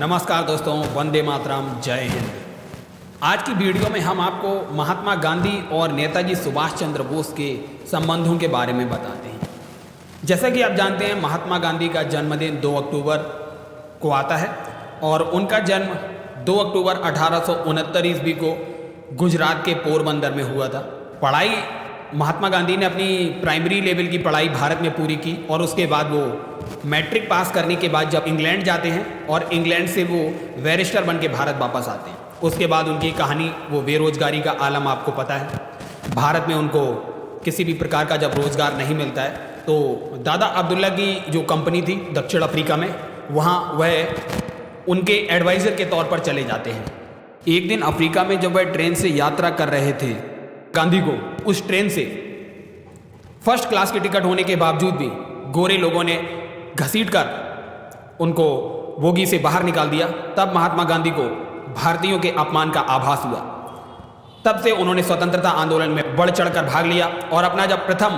नमस्कार दोस्तों, वंदे मातरम, जय हिंद। आज की वीडियो में हम आपको महात्मा गांधी और नेताजी सुभाष चंद्र बोस के संबंधों के बारे में बताते हैं। जैसा कि आप जानते हैं, महात्मा गांधी का जन्मदिन 2 अक्टूबर को आता है और उनका जन्म 2 अक्टूबर 1869 ईस्वी को गुजरात के पोरबंदर में हुआ था। पढ़ाई महात्मा गांधी ने अपनी प्राइमरी लेवल की पढ़ाई भारत में पूरी की और उसके बाद वो मैट्रिक पास करने के बाद जब इंग्लैंड जाते हैं और इंग्लैंड से वो बैरिस्टर बन के भारत वापस आते हैं। उसके बाद उनकी कहानी, वो बेरोजगारी का आलम आपको पता है। भारत में उनको किसी भी प्रकार का जब रोजगार नहीं मिलता है तो दादा अब्दुल्ला की जो कंपनी थी दक्षिण अफ्रीका में, वहाँ वह उनके एडवाइज़र के तौर पर चले जाते हैं। एक दिन अफ्रीका में जब वह ट्रेन से यात्रा कर रहे थे, गांधी को उस ट्रेन से फर्स्ट क्लास की टिकट होने के बावजूद भी गोरे लोगों ने घसीटकर उनको बोगी से बाहर निकाल दिया। तब महात्मा गांधी को भारतीयों के अपमान का आभास हुआ। तब से उन्होंने स्वतंत्रता आंदोलन में बढ़ चढ़कर भाग लिया और अपना जब प्रथम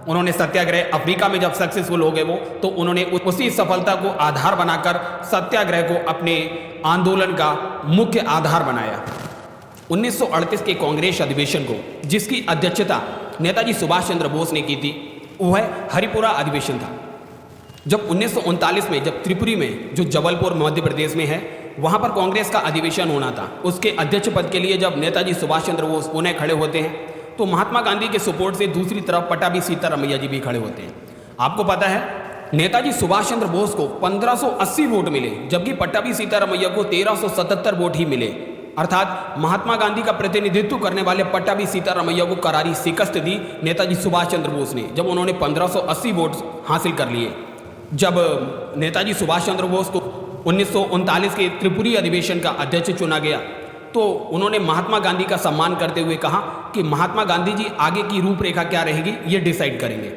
उन्होंने सत्याग्रह अफ्रीका में जब सक्सेसफुल हो गए वो, तो उन्होंने उसी सफलता को आधार बनाकर सत्याग्रह को अपने आंदोलन का मुख्य आधार बनाया। 1938 के कांग्रेस अधिवेशन को, जिसकी अध्यक्षता नेताजी सुभाष चंद्र बोस ने की थी, वह हरिपुरा अधिवेशन था। जब 1939 में जब त्रिपुरी में, जो जबलपुर मध्य प्रदेश में है, वहां पर कांग्रेस का अधिवेशन होना था, उसके अध्यक्ष पद के लिए जब नेताजी सुभाष चंद्र बोस उन्हें खड़े होते हैं, तो महात्मा गांधी के सपोर्ट से दूसरी तरफ पट्टाभी सीतारामैया जी भी खड़े होते हैं। आपको पता है, नेताजी सुभाष चंद्र बोस को 1580 वोट मिले, जबकि पट्टाभी सीतारामैया को 1377 वोट ही मिले। अर्थात महात्मा गांधी का प्रतिनिधित्व करने वाले पट्टाभी सीतारामैया को करारी शिकस्त दी नेताजी सुभाष चंद्र बोस ने, जब उन्होंने 1580 वोट हासिल कर लिए। जब नेताजी सुभाष चंद्र बोस को 1939 के त्रिपुरी अधिवेशन का अध्यक्ष चुना गया, तो उन्होंने महात्मा गांधी का सम्मान करते हुए कहा कि महात्मा गांधी जी आगे की रूपरेखा क्या रहेगी ये डिसाइड करेंगे।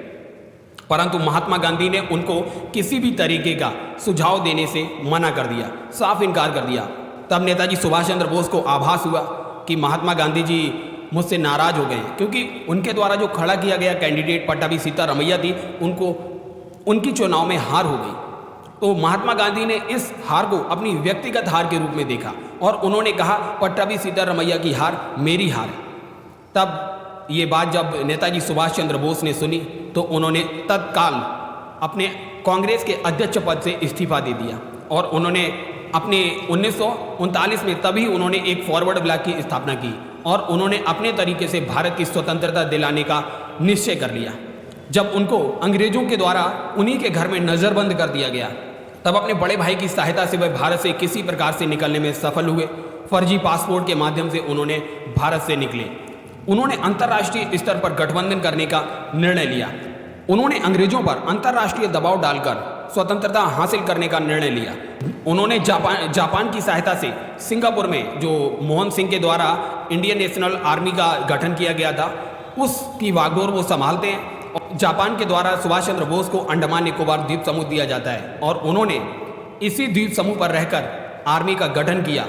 परंतु महात्मा गांधी ने उनको किसी भी तरीके का सुझाव देने से मना कर दिया, साफ इनकार कर दिया। तब नेताजी सुभाष चंद्र बोस को आभास हुआ कि महात्मा गांधी जी मुझसे नाराज हो गए, क्योंकि उनके द्वारा जो खड़ा किया गया कैंडिडेट पट्टाभी सीतारामैया थी, उनकी चुनाव में हार हो गई। तो महात्मा गांधी ने इस हार को अपनी व्यक्तिगत हार के रूप में देखा और उन्होंने कहा, पट्टाभी सीतारामैया की हार मेरी हार है। तब ये बात जब नेताजी सुभाष चंद्र बोस ने सुनी, तो उन्होंने तत्काल अपने कांग्रेस के अध्यक्ष पद से इस्तीफा दे दिया और उन्होंने अपने 1939 में तभी उन्होंने एक फॉरवर्ड ब्लॉक की स्थापना की और उन्होंने अपने तरीके से भारत की स्वतंत्रता दिलाने का निश्चय कर लिया। जब उनको अंग्रेजों के द्वारा उन्हीं के घर में नज़रबंद कर दिया गया, तब अपने बड़े भाई की सहायता से वह भारत से किसी प्रकार से निकलने में सफल हुए। फर्जी पासपोर्ट के माध्यम से उन्होंने भारत से निकले। उन्होंने अंतर्राष्ट्रीय स्तर पर गठबंधन करने का निर्णय लिया। उन्होंने अंग्रेजों पर अंतर्राष्ट्रीय दबाव डालकर स्वतंत्रता हासिल करने का निर्णय लिया। उन्होंने जापान की सहायता से सिंगापुर में, जो मोहन सिंह के द्वारा इंडियन नेशनल आर्मी का गठन किया गया था, उसकी वागडोर वो संभालते हैं। जापान के द्वारा सुभाष चंद्र बोस को अंडमान निकोबार द्वीप समूह दिया जाता है और उन्होंने इसी द्वीप समूह पर रहकर आर्मी का गठन किया।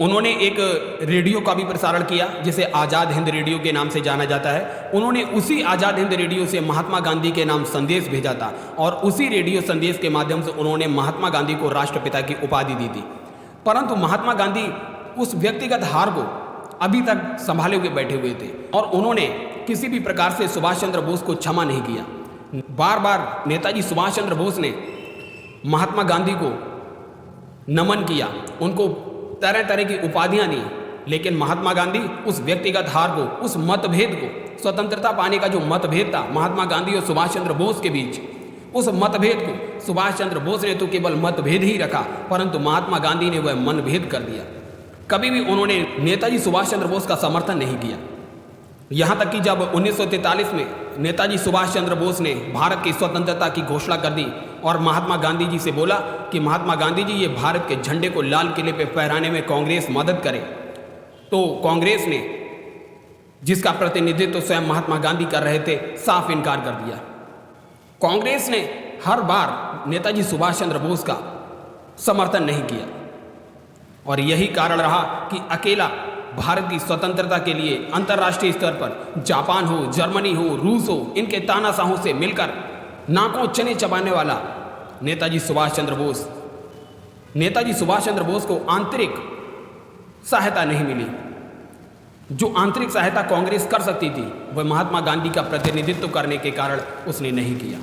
उन्होंने एक रेडियो का भी प्रसारण किया, जिसे आज़ाद हिंद रेडियो के नाम से जाना जाता है। उन्होंने उसी आज़ाद हिंद रेडियो से महात्मा गांधी के नाम संदेश भेजा था और उसी रेडियो संदेश के माध्यम से उन्होंने महात्मा गांधी को राष्ट्रपिता की उपाधि दी थी। परंतु महात्मा गांधी उस व्यक्तिगत हार को अभी तक संभाले हुए बैठे हुए थे और उन्होंने किसी भी प्रकार से सुभाष चंद्र बोस को क्षमा नहीं किया। बार बार नेताजी सुभाष चंद्र बोस ने महात्मा गांधी को नमन किया, उनको तरह तरह की उपाधियां दी, लेकिन महात्मा गांधी उस व्यक्तिगत हार को, उस मतभेद को, स्वतंत्रता पाने का जो मतभेद था महात्मा गांधी और सुभाष चंद्र बोस के बीच, उस मतभेद को सुभाष चंद्र बोस ने तो केवल मतभेद ही रखा, परंतु महात्मा गांधी ने वह मनभेद कर दिया। कभी भी उन्होंने नेताजी सुभाष चंद्र बोस का समर्थन नहीं किया। यहाँ तक कि जब 1943 में नेताजी सुभाष चंद्र बोस ने भारत की स्वतंत्रता की घोषणा कर दी और महात्मा गांधी जी से बोला कि महात्मा गांधी जी, ये भारत के झंडे को लाल किले पे फहराने में कांग्रेस मदद करे, तो कांग्रेस ने, जिसका प्रतिनिधित्व स्वयं महात्मा गांधी कर रहे थे, साफ इनकार कर दिया। कांग्रेस ने हर बार नेताजी सुभाष चंद्र बोस का समर्थन नहीं किया और यही कारण रहा कि अकेला भारत की स्वतंत्रता के लिए अंतर्राष्ट्रीय स्तर पर जापान हो, जर्मनी हो, रूस हो, इनके तानाशाहों से मिलकर नाकों चने चबाने वाला नेताजी सुभाष चंद्र बोस नेताजी सुभाष चंद्र बोस को आंतरिक सहायता नहीं मिली। जो आंतरिक सहायता कांग्रेस कर सकती थी वह महात्मा गांधी का प्रतिनिधित्व करने के कारण उसने नहीं किया।